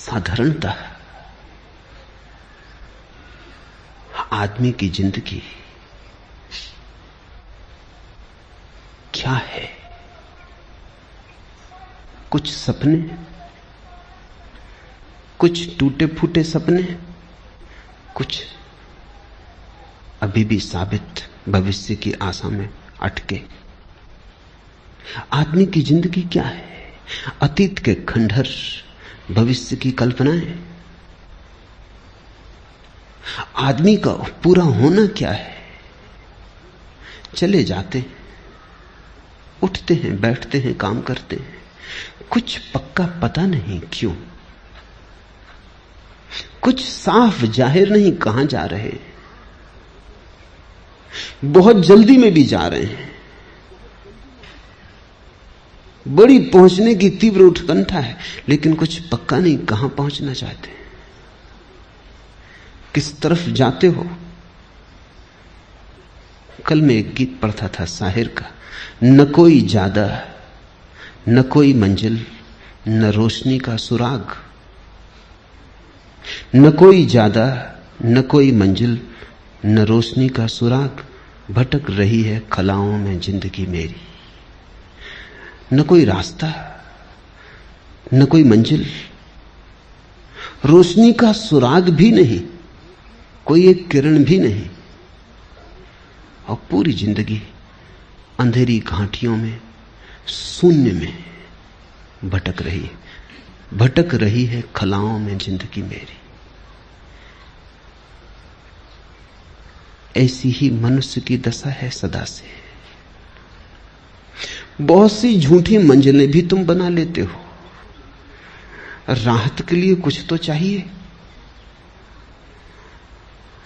साधारणता आदमी की जिंदगी क्या है? कुछ सपने, कुछ टूटे फूटे सपने, कुछ अभी भी साबित भविष्य की आशा में अटके। आदमी की जिंदगी क्या है? अतीत के खंडहर, भविष्य की कल्पनाएं। आदमी का पूरा होना क्या है? चले जाते, उठते हैं, बैठते हैं, काम करते हैं, कुछ पक्का पता नहीं क्यों, कुछ साफ जाहिर नहीं कहां जा रहे, बहुत जल्दी में भी जा रहे हैं, बड़ी पहुंचने की तीव्र उत्कंठा है, लेकिन कुछ पक्का नहीं कहां पहुंचना चाहते, किस तरफ जाते हो। कल मैं एक गीत पढ़ता था शाहिर का, न कोई ज्यादा न कोई मंजिल न रोशनी का सुराग, न कोई ज्यादा न कोई मंजिल न रोशनी का सुराग, भटक रही है खलाओं में जिंदगी मेरी। न कोई रास्ता, न कोई मंजिल, रोशनी का सुराग भी नहीं, कोई एक किरण भी नहीं, और पूरी जिंदगी अंधेरी घाटियों में, शून्य में भटक रही है, भटक रही है खलाओं में जिंदगी मेरी। ऐसी ही मनुष्य की दशा है सदा से। बहुत सी झूठी मंजिलें भी तुम बना लेते हो, राहत के लिए कुछ तो चाहिए।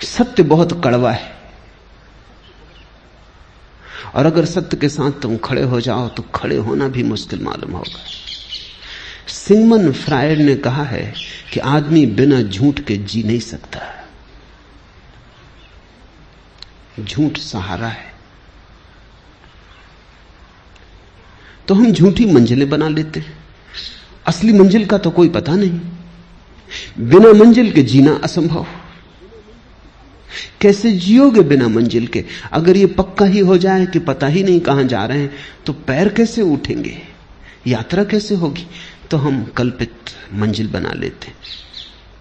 सत्य बहुत कड़वा है, और अगर सत्य के साथ तुम खड़े हो जाओ तो खड़े होना भी मुश्किल मालूम होगा। सिगमंड फ्रायड ने कहा है कि आदमी बिना झूठ के जी नहीं सकता, झूठ सहारा है। तो हम झूठी मंजिलें बना लेते हैं, असली मंजिल का तो कोई पता नहीं। बिना मंजिल के जीना असंभव। कैसे जियोगे बिना मंजिल के? अगर ये पक्का ही हो जाए कि पता ही नहीं कहां जा रहे हैं, तो पैर कैसे उठेंगे, यात्रा कैसे होगी? तो हम कल्पित मंजिल बना लेते,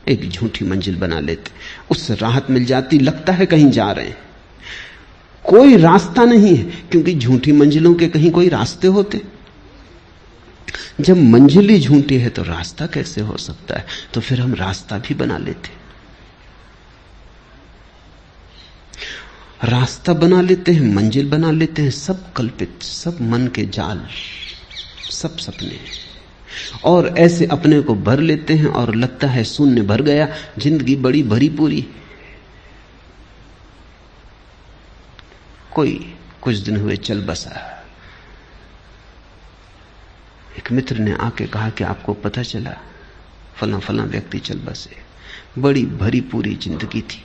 एक झूठी मंजिल बना लेते, उससे राहत मिल जाती, लगता है कहीं जा रहे हैं। कोई रास्ता नहीं है, क्योंकि झूठी मंजिलों के कहीं कोई रास्ते होते? जब मंजिल ही झूठी है तो रास्ता कैसे हो सकता है? तो फिर हम रास्ता भी बना लेते, रास्ता बना लेते हैं, मंजिल बना लेते हैं, सब कल्पित, सब मन के जाल, सब सपने। और ऐसे अपने को भर लेते हैं और लगता है शून्य भर गया, जिंदगी बड़ी भरी पूरी। कोई कुछ दिन हुए चल बसा, एक मित्र ने आके कहा कि आपको पता चला फला फला व्यक्ति चल बसे, बड़ी भरी पूरी जिंदगी थी।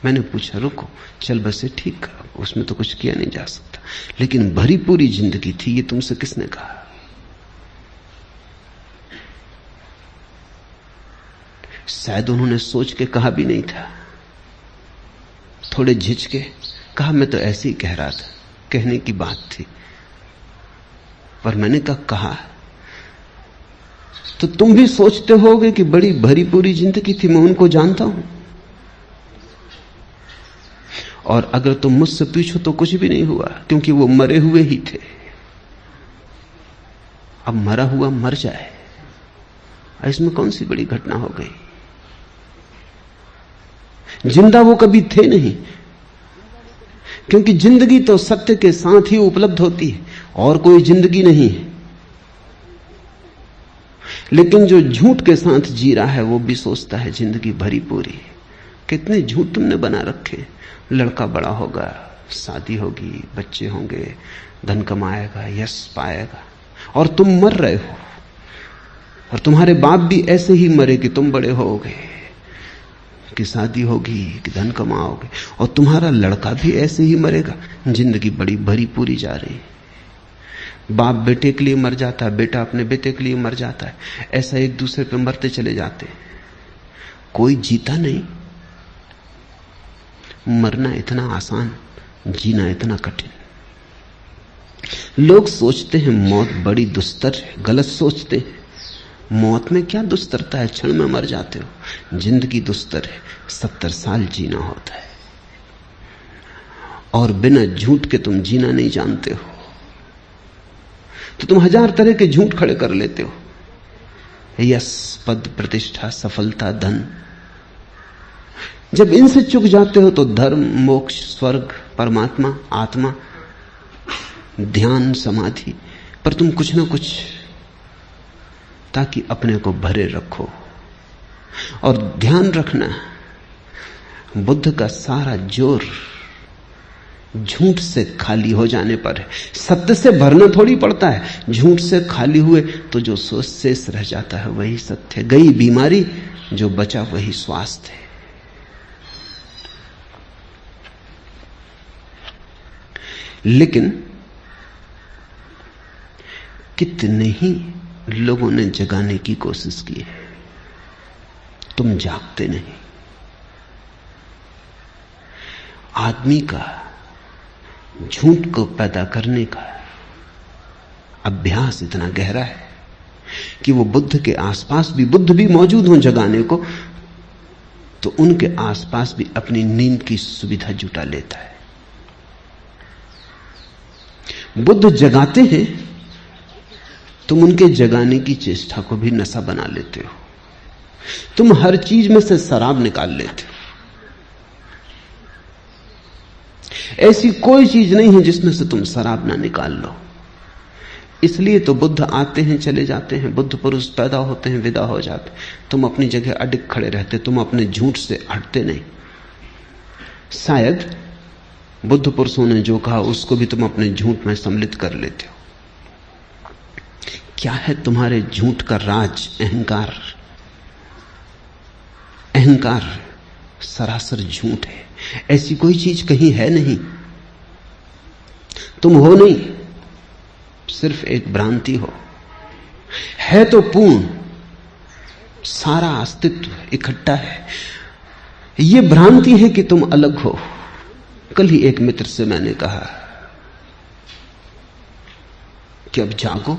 मैंने पूछा, रुको, चल बसे ठीक, उसमें तो कुछ किया नहीं जा सकता, लेकिन भरी पूरी जिंदगी थी, ये तुमसे किसने कहा? शायद उन्होंने सोच के कहा भी नहीं था, थोड़े झिझके कहा, मैं तो ऐसे ही कह रहा था, कहने की बात थी। पर मैंने कहा तो तुम भी सोचते होगे कि बड़ी भरी पूरी जिंदगी थी, मैं उनको जानता हूं। और अगर तुम मुझसे पूछो तो कुछ भी नहीं हुआ, क्योंकि वो मरे हुए ही थे। अब मरा हुआ मर जाए, इसमें कौन सी बड़ी घटना हो गई? जिंदा वो कभी थे नहीं, क्योंकि जिंदगी तो सत्य के साथ ही उपलब्ध होती है, और कोई जिंदगी नहीं है। लेकिन जो झूठ के साथ जी रहा है वो भी सोचता है जिंदगी भरी पूरी। कितने झूठ तुमने बना रखे। लड़का बड़ा होगा, शादी होगी, बच्चे होंगे, धन कमाएगा, यश पाएगा, और तुम मर रहे हो। और तुम्हारे बाप भी ऐसे ही मरे कि तुम बड़े होगे, कि शादी होगी, कि धन कमाओगे, और तुम्हारा लड़का भी ऐसे ही मरेगा। जिंदगी बड़ी भरी पूरी जा रही है। बाप बेटे के लिए मर जाता है, बेटा अपने बेटे के लिए मर जाता है, ऐसा एक दूसरे पे मरते चले जाते हैं। कोई जीता नहीं। मरना इतना आसान, जीना इतना कठिन। लोग सोचते हैं मौत बड़ी दुस्तर है, गलत सोचते हैं। मौत में क्या दुस्तरता है, क्षण में मर जाते हो। जिंदगी दुस्तर है, 70 साल जीना होता है, और बिना झूठ के तुम जीना नहीं जानते हो तो तुम 1000 तरह के झूठ खड़े कर लेते हो। यश, पद, प्रतिष्ठा, सफलता, धन। जब इनसे चूक जाते हो तो धर्म, मोक्ष, स्वर्ग, परमात्मा, आत्मा, ध्यान, समाधि पर तुम कुछ ना कुछ, ताकि अपने को भरे रखो। और ध्यान रखना, बुद्ध का सारा जोर झूठ से खाली हो जाने पर है। सत्य से भरना थोड़ी पड़ता है। झूठ से खाली हुए तो जो शेष रह जाता है वही सत्य है। गई बीमारी, जो बचा वही स्वास्थ्य है। लेकिन कितने ही लोगों ने जगाने की कोशिश की है, तुम जागते नहीं। आदमी का झूठ को पैदा करने का अभ्यास इतना गहरा है कि वो बुद्ध के आसपास भी, बुद्ध भी मौजूद हों जगाने को, तो उनके आसपास भी अपनी नींद की सुविधा जुटा लेता है। बुद्ध जगाते हैं, तुम उनके जगाने की चेष्टा को भी नशा बना लेते हो। तुम हर चीज में से शराब निकाल लेते हो। ऐसी कोई चीज नहीं है जिसमें से तुम शराब ना निकाल लो। इसलिए तो बुद्ध आते हैं, चले जाते हैं, बुद्ध पुरुष पैदा होते हैं, विदा हो जाते। तुम अपनी जगह अडिग खड़े रहते, तुम अपने झूठ से हटते नहीं। शायद बुद्ध पुरुषों ने जो कहा उसको भी तुम अपने झूठ में सम्मिलित कर लेते हो। क्या है तुम्हारे झूठ का राज? अहंकार। अहंकार सरासर झूठ है। ऐसी कोई चीज कहीं है नहीं। तुम हो नहीं, सिर्फ एक भ्रांति हो। है तो पूर्ण, सारा अस्तित्व इकट्ठा है। यह भ्रांति है कि तुम अलग हो। कल ही एक मित्र से मैंने कहा कि अब जागो,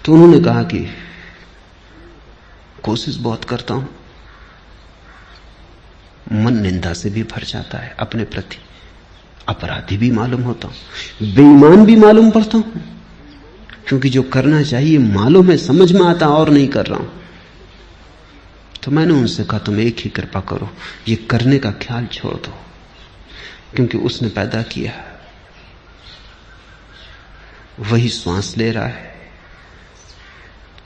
तो उन्होंने कहा कि कोशिश बहुत करता हूं, मन निंदा से भी भर जाता है, अपने प्रति अपराधी भी मालूम होता हूं, बेईमान भी मालूम पड़ता हूं, क्योंकि जो करना चाहिए मालूम है, समझ में आता और नहीं कर रहा हूं। तो मैंने उनसे कहा तुम एक ही कृपा करो, ये करने का ख्याल छोड़ दो, क्योंकि उसने पैदा किया, वही श्वास ले रहा है,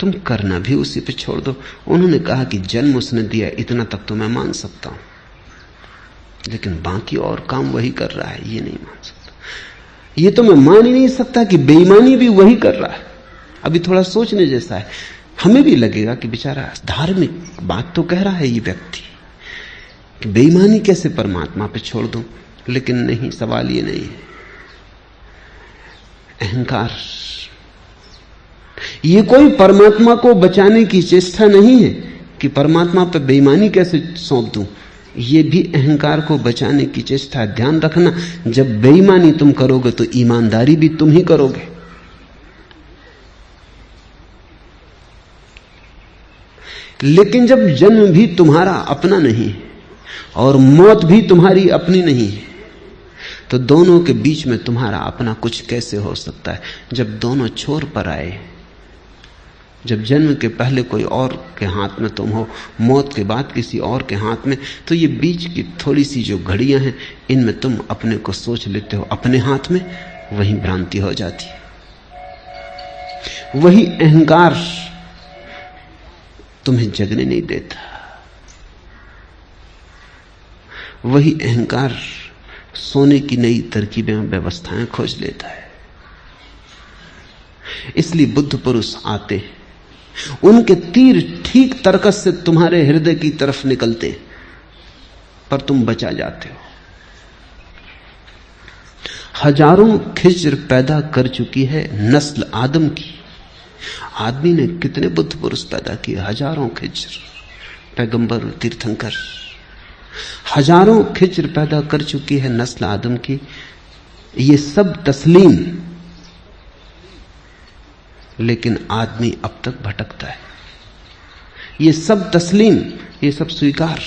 तुम करना भी उसी पे छोड़ दो। उन्होंने कहा कि जन्म उसने दिया, इतना तक तो मैं मान सकता हूं, लेकिन बाकी और काम वही कर रहा है, ये नहीं मान सकता। ये तो मैं मान ही नहीं सकता कि बेईमानी भी वही कर रहा है। अभी थोड़ा सोचने जैसा है। हमें भी लगेगा कि बेचारा धार्मिक बात तो कह रहा है ये व्यक्ति, कि बेईमानी कैसे परमात्मा पे छोड़ दूं, लेकिन नहीं, सवाल ये नहीं है। अहंकार, ये कोई परमात्मा को बचाने की चेष्टा नहीं है कि परमात्मा पे बेईमानी कैसे सौंप दूं, ये भी अहंकार को बचाने की चेष्टा। ध्यान रखना, जब बेईमानी तुम करोगे तो ईमानदारी भी तुम ही करोगे। लेकिन जब जन्म भी तुम्हारा अपना नहीं और मौत भी तुम्हारी अपनी नहीं है, तो दोनों के बीच में तुम्हारा अपना कुछ कैसे हो सकता है? जब दोनों छोर पर आए, जब जन्म के पहले कोई और के हाथ में तुम हो, मौत के बाद किसी और के हाथ में, तो ये बीच की थोड़ी सी जो घड़ियां हैं, इनमें तुम अपने को सोच लेते हो अपने हाथ में, वही भ्रांति हो जाती है। वही अहंकार तुम्हें जगने नहीं देता। वही अहंकार सोने की नई तरकीबें, व्यवस्थाएं खोज लेता है। इसलिए बुद्ध पुरुष आते हैं, उनके तीर ठीक तरकस से तुम्हारे हृदय की तरफ निकलते, पर तुम बचा जाते हो। हजारों खिज्र पैदा कर चुकी है नस्ल आदम की। आदमी ने कितने बुद्ध पुरुष पैदा किए, हजारों खिज्र, पैगंबर, तीर्थंकर, हजारों खिज्र पैदा कर चुकी है नस्ल आदम की। ये सब तस्लीम, लेकिन आदमी अब तक भटकता है। ये सब तस्लीम, ये सब स्वीकार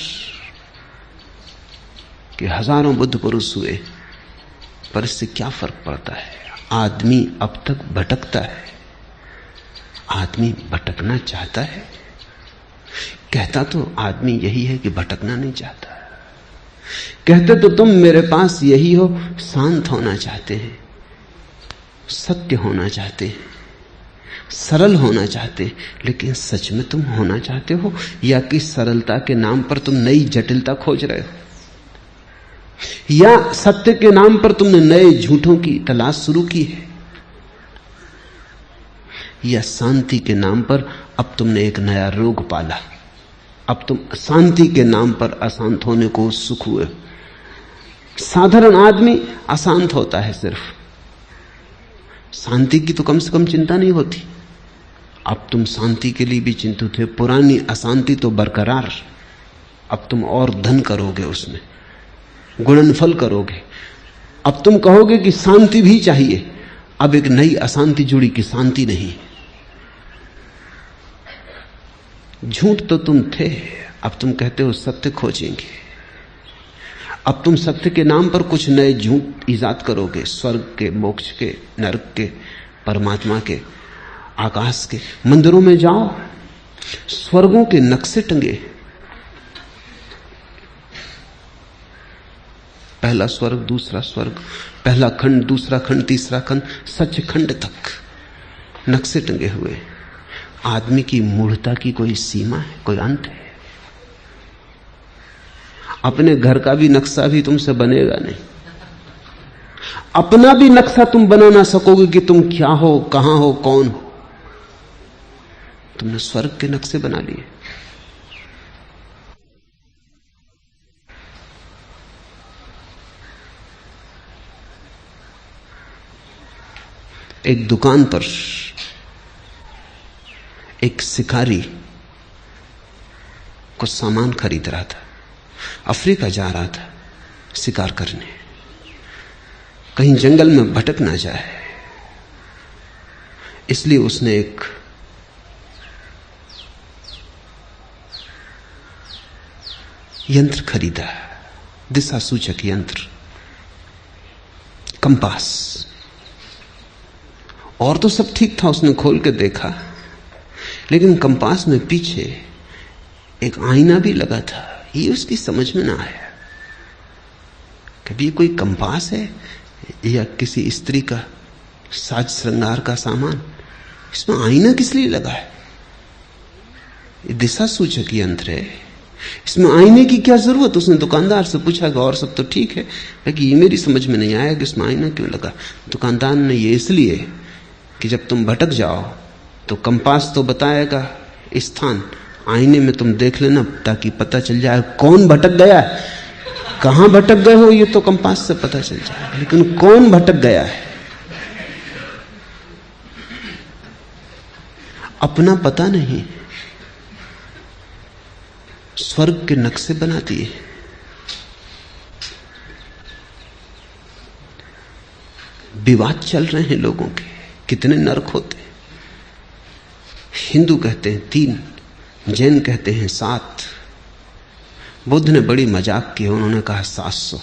कि हजारों बुद्ध पुरुष हुए, पर इससे क्या फर्क पड़ता है? आदमी अब तक भटकता है। आदमी भटकना चाहता है? कहता तो आदमी यही है कि भटकना नहीं चाहता। कहते तो तुम मेरे पास यही हो, शांत होना चाहते हैं, सत्य होना चाहते हैं, सरल होना चाहते हैं। लेकिन सच में तुम होना चाहते हो, या कि सरलता के नाम पर तुम नई जटिलता खोज रहे हो, या सत्य के नाम पर तुमने नए झूठों की तलाश शुरू की है, या शांति के नाम पर अब तुमने एक नया रोग पाला। अब तुम शांति के नाम पर अशांत होने को उत्सुक हुए। साधारण आदमी अशांत होता है, सिर्फ शांति की तो कम से कम चिंता नहीं होती। अब तुम शांति के लिए भी चिंतित थे। पुरानी अशांति तो बरकरार, अब तुम और धन करोगे, उसमें गुणनफल करोगे। अब तुम कहोगे कि शांति भी चाहिए। अब एक नई अशांति जुड़ी कि शांति नहीं। झूठ तो तुम थे, अब तुम कहते हो सत्य खोजेंगे। अब तुम सत्य के नाम पर कुछ नए झूठ ईजाद करोगे, स्वर्ग के, मोक्ष के, नरक के, परमात्मा के, आकाश के। मंदिरों में जाओ, स्वर्गों के नक्शे टंगे, पहला स्वर्ग, दूसरा स्वर्ग, पहला खंड, दूसरा खंड, तीसरा खंड, सचखंड तक नक्शे टंगे हुए। आदमी की मूढ़ता की कोई सीमा है, कोई अंत है? अपने घर का भी नक्शा भी तुमसे बनेगा नहीं। अपना भी नक्शा तुम बना ना सकोगे कि तुम क्या हो, कहां हो, कौन हो। तुमने स्वर्ग के नक्शे बना लिए। एक दुकान पर एक शिकारी कुछ सामान खरीद रहा था। अफ्रीका जा रहा था शिकार करने, कहीं जंगल में भटक ना जाए, इसलिए उसने एक यंत्र खरीदा, दिशा सूचक यंत्र, कंपास। और तो सब ठीक था, उसने खोल के देखा, लेकिन कंपास में पीछे एक आईना भी लगा था। ये उसकी समझ में ना आया। कभी कोई कंपास है या किसी स्त्री का साज श्रृंगार का सामान, इसमें आईना किस लिए लगा है? ये दिशा सूचक यंत्र है, इसमें आईने की क्या जरूरत? उसने दुकानदार से पूछा कि और सब तो ठीक है, लेकिन ये मेरी समझ में नहीं आया कि इसमें आईना क्यों लगा। दुकानदार ने, ये इसलिए कि जब तुम भटक जाओ तो कंपास तो बताएगा स्थान, आईने में तुम देख लेना ताकि पता चल जाए कौन भटक गया है। कहां भटक गए हो ये तो कंपास से पता चल जाए, लेकिन कौन भटक गया है अपना पता नहीं। स्वर्ग के नक्शे बना दिए। विवाद चल रहे हैं लोगों के, कितने नरक होते हैं। हिंदू कहते हैं 3, जैन कहते हैं 7। बुद्ध ने बड़ी मजाक की, उन्होंने कहा 700।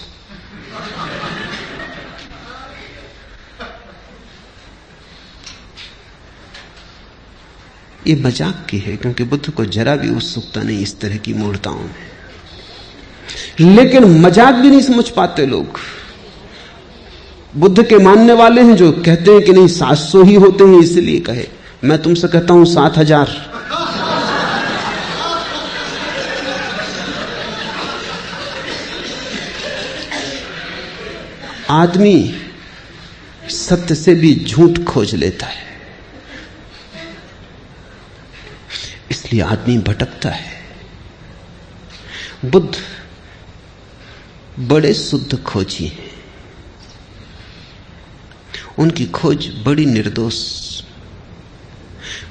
ये मजाक की है, क्योंकि बुद्ध को जरा भी उत्सुकता नहीं इस तरह की मूर्ताओं में। लेकिन मजाक भी नहीं समझ पाते लोग। बुद्ध के मानने वाले हैं जो कहते हैं कि नहीं 700 ही होते हैं, इसलिए कहे। मैं तुमसे कहता हूं 7000। आदमी सत्य से भी झूठ खोज लेता है, इसलिए आदमी भटकता है। बुद्ध बड़े शुद्ध खोजी हैं। उनकी खोज बड़ी निर्दोष।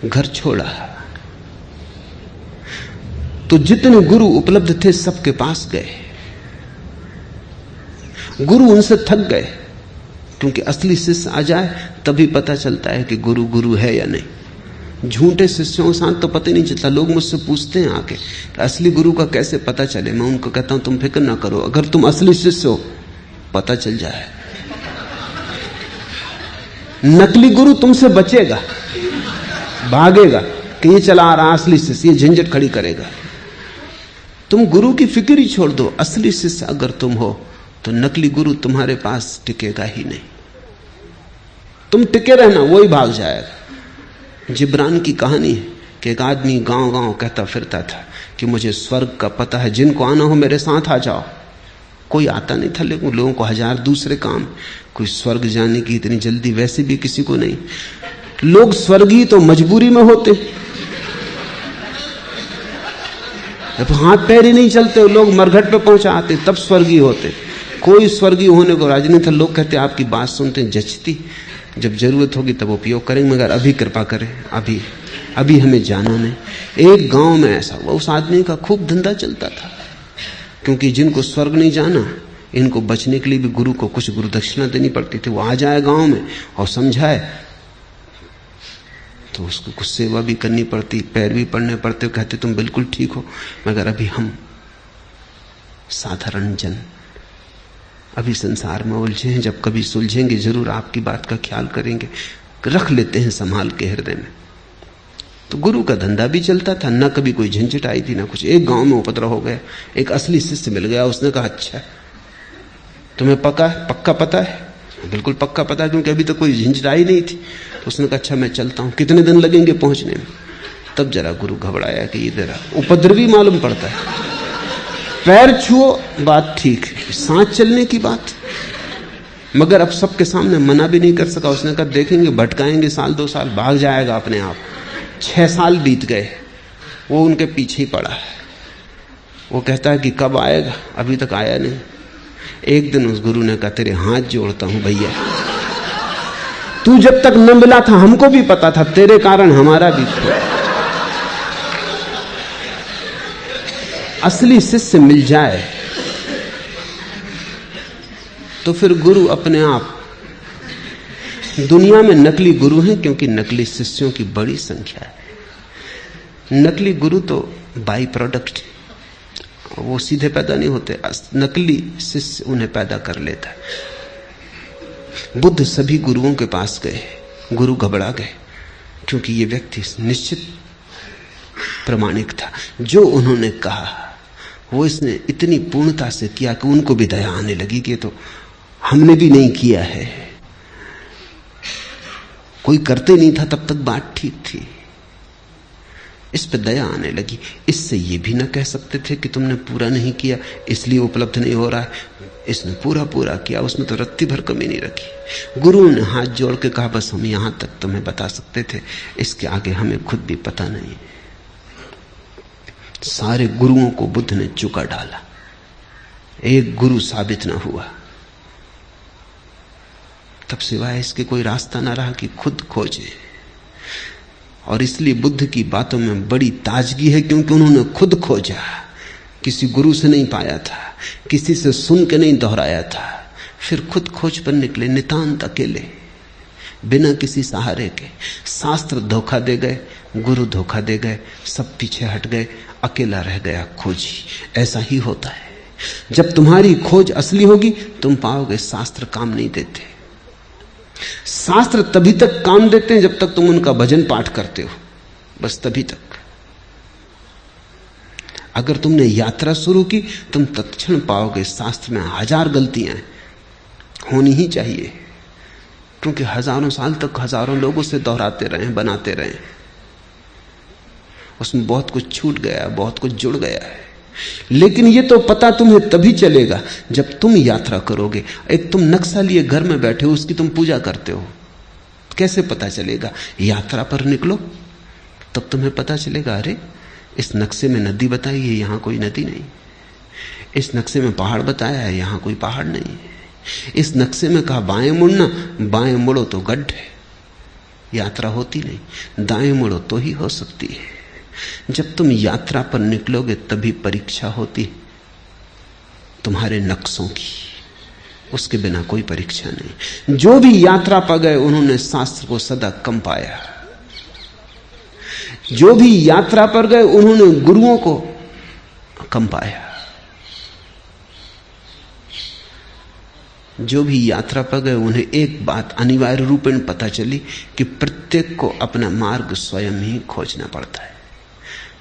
घर छोड़ा तो जितने गुरु उपलब्ध थे सबके पास गए। गुरु उनसे थक गए, क्योंकि असली शिष्य आ जाए तभी पता चलता है कि गुरु गुरु है या नहीं। झूठे शिष्यों के साथ तो पता नहीं चलता। लोग मुझसे पूछते हैं आके कि असली गुरु का कैसे पता चले। मैं उनको कहता हूं तुम फिक्र ना करो, अगर तुम असली शिष्य हो पता चल जाए। नकली गुरु तुमसे बचेगा, भागेगा कि ये चला आ रहा असली शिष्य, ये झंझट खड़ी करेगा। तुम गुरु की फिक्र ही छोड़ दो। असली शिष्य अगर तुम हो तो नकली गुरु तुम्हारे पास टिकेगा ही नहीं। तुम टिके रहना, वो ही भाग जाएगा। जिब्रान की कहानी है कि एक आदमी गांव गांव कहता फिरता था कि मुझे स्वर्ग का पता है, जिनको आना हो मेरे साथ आ जाओ। कोई आता नहीं था, लेकिन लोगों को हजार दूसरे काम। कोई स्वर्ग जाने की इतनी जल्दी वैसे भी किसी को नहीं। लोग स्वर्गीय तो मजबूरी में होते, जब हाथ पैर ही नहीं चलते लोग मरघट पे पहुंचा आते तब स्वर्गीय होते। कोई स्वर्गीय होने को राजी नहीं था। लोग कहते आपकी बात सुनते जचती, जब जरूरत होगी तब उपयोग करेंगे, मगर अभी कृपा करें, अभी हमें जाना नहीं। एक गांव में ऐसा हुआ, उस आदमी का खूब धंधा चलता था, क्योंकि जिनको स्वर्ग नहीं जाना इनको बचने के लिए भी गुरु को कुछ गुरु दक्षिणा देनी पड़ती थी। वो आ जाए गांव में और समझाए तो उसको कुछ सेवा भी करनी पड़ती, पैर भी पड़ने पड़ते। कहते तुम बिल्कुल ठीक हो, मगर अभी हम साधारण जन अभी संसार में उलझे हैं, जब कभी सुलझेंगे जरूर आपकी बात का ख्याल करेंगे, रख लेते हैं संभाल के हृदय में। तो गुरु का धंधा भी चलता था, ना कभी कोई झंझट आई थी ना कुछ। एक गांव में उपद्रव हो गया, एक असली शिष्य मिल गया। उसने कहा अच्छा तुम्हें पक्का पता है? बिल्कुल पक्का पता है, क्योंकि अभी तो कोई झंझट आई नहीं थी। तो उसने कहा अच्छा मैं चलता हूं, कितने दिन लगेंगे पहुंचने में? तब जरा गुरु घबराया कि ये जरा उपद्रवी मालूम पड़ता है। पैर छुओ बात ठीक है, सांस चलने की बात, मगर अब सबके सामने मना भी नहीं कर सका। उसने कहा देखेंगे भटकाएंगे साल 2 साल, भाग जाएगा अपने आप। 6 साल बीत गए, वो उनके पीछे ही पड़ा है। वो कहता है कि कब आएगा, अभी तक आया नहीं। एक दिन उस गुरु ने कहा तेरे हाथ जोड़ता हूं भैया, तू जब तक न मिला था हमको भी पता था, तेरे कारण हमारा भी था। असली शिष्य मिल जाए तो फिर गुरु अपने आप। दुनिया में नकली गुरु हैं क्योंकि नकली शिष्यों की बड़ी संख्या है। नकली गुरु तो बाई प्रोडक्ट, वो सीधे पैदा नहीं होते, नकली शिष्य उन्हें पैदा कर लेता है। बुद्ध सभी गुरुओं के पास गए, गुरु घबरा गए, क्योंकि ये व्यक्ति निश्चित प्रमाणिक था। जो उन्होंने कहा वो इसने इतनी पूर्णता से किया कि उनको भी दया आने लगी कि तो हमने भी नहीं किया है। कोई करते नहीं था तब तक बात ठीक थी, इस पे दया आने लगी। इससे ये भी ना कह सकते थे कि तुमने पूरा नहीं किया इसलिए उपलब्ध नहीं हो रहा है। इसने पूरा किया, उसमें तो रत्ती भर कमी नहीं रखी। गुरु ने हाथ जोड़ के कहा बस हम यहां तक तुम्हें बता सकते थे, इसके आगे हमें खुद भी पता नहीं। सारे गुरुओं को बुद्ध ने चुका डाला, एक गुरु साबित ना हुआ। तब सिवाय इसके कोई रास्ता ना रहा कि खुद खोजे। और इसलिए बुद्ध की बातों में बड़ी ताजगी है, क्योंकि उन्होंने खुद खोजा, किसी गुरु से नहीं पाया था, किसी से सुन के नहीं दोहराया था। फिर खुद खोज पर निकले, नितांत अकेले, बिना किसी सहारे के। शास्त्र धोखा दे गए, गुरु धोखा दे गए, सब पीछे हट गए, अकेला रह गया खोजी। ऐसा ही होता है। जब तुम्हारी खोज असली होगी तुम पाओगे शास्त्र काम नहीं देते। शास्त्र तभी तक काम देते हैं जब तक तुम उनका भजन पाठ करते हो, बस तभी तक। अगर तुमने यात्रा शुरू की तुम तत्क्षण पाओगे शास्त्र में 1000 गलतियां होनी ही चाहिए, क्योंकि हजारों साल तक हजारों लोगों से दोहराते रहे, बनाते रहे, उसमें बहुत कुछ छूट गया, बहुत कुछ जुड़ गया है। लेकिन ये तो पता तुम्हें तभी चलेगा जब तुम यात्रा करोगे। एक तुम नक्शा लिए घर में बैठे हो, उसकी तुम पूजा करते हो, कैसे पता चलेगा? यात्रा पर निकलो तब तुम्हें पता चलेगा। अरे इस नक्शे में नदी बताई है, यहां कोई नदी नहीं। इस नक्शे में पहाड़ बताया है, यहां कोई पहाड़ नहीं। इस नक्शे में कहा बाएं मुड़ना, बाएं मुड़ो तो गड्ढे, यात्रा होती नहीं। दाएं मुड़ो तो ही हो सकती है। जब तुम यात्रा पर निकलोगे तभी परीक्षा होती है तुम्हारे नक्शों की, उसके बिना कोई परीक्षा नहीं। जो भी यात्रा पर गए उन्होंने शास्त्र को सदा कम पाया। जो भी यात्रा पर गए उन्होंने गुरुओं को कम पाया। जो भी यात्रा पर गए उन्हें एक बात अनिवार्य रूपेण पता चली कि प्रत्येक को अपना मार्ग स्वयं ही खोजना पड़ता है।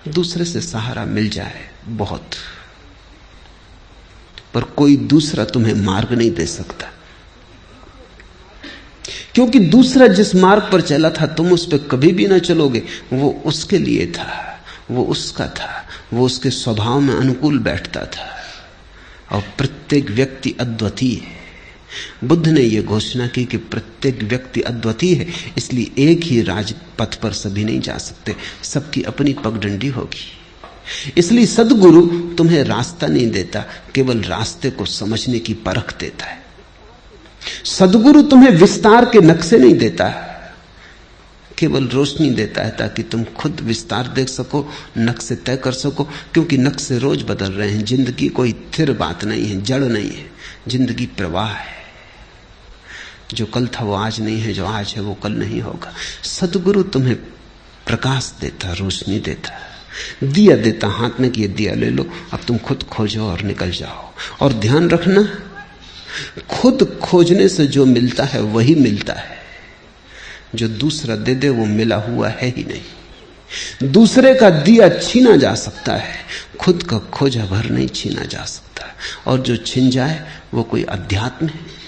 दूसरे से सहारा मिल जाए बहुत, पर कोई दूसरा तुम्हें मार्ग नहीं दे सकता, क्योंकि दूसरा जिस मार्ग पर चला था तुम उस पर कभी भी ना चलोगे। वो उसके लिए था, वो उसका था, वो उसके स्वभाव में अनुकूल बैठता था। और प्रत्येक व्यक्ति अद्वितीय है। बुद्ध ने यह घोषणा की कि प्रत्येक व्यक्ति अद्वितीय है, इसलिए एक ही राजपथ पर सभी नहीं जा सकते, सबकी अपनी पगडंडी होगी। इसलिए सद्गुरु तुम्हें रास्ता नहीं देता, केवल रास्ते को समझने की परख देता है। सद्गुरु तुम्हें विस्तार के नक्शे नहीं देता, केवल रोशनी देता है ताकि तुम खुद विस्तार देख सको, नक्शे तय कर सको। क्योंकि नक्शे रोज बदल रहे हैं। जिंदगी कोई स्थिर बात नहीं है, जड़ नहीं है। जिंदगी प्रवाह है। जो कल था वो आज नहीं है, जो आज है वो कल नहीं होगा। सद्गुरु तुम्हें प्रकाश देता, रोशनी देता, दिया देता हाथ में कि ये दिया ले लो, अब तुम खुद खोजो और निकल जाओ। और ध्यान रखना, खुद खोजने से जो मिलता है वही मिलता है। जो दूसरा दे दे वो मिला हुआ है ही नहीं। दूसरे का दिया छीना जा सकता है, खुद का खोजा भर नहीं छीना जा सकता। और जो छिन जाए वो कोई अध्यात्म है,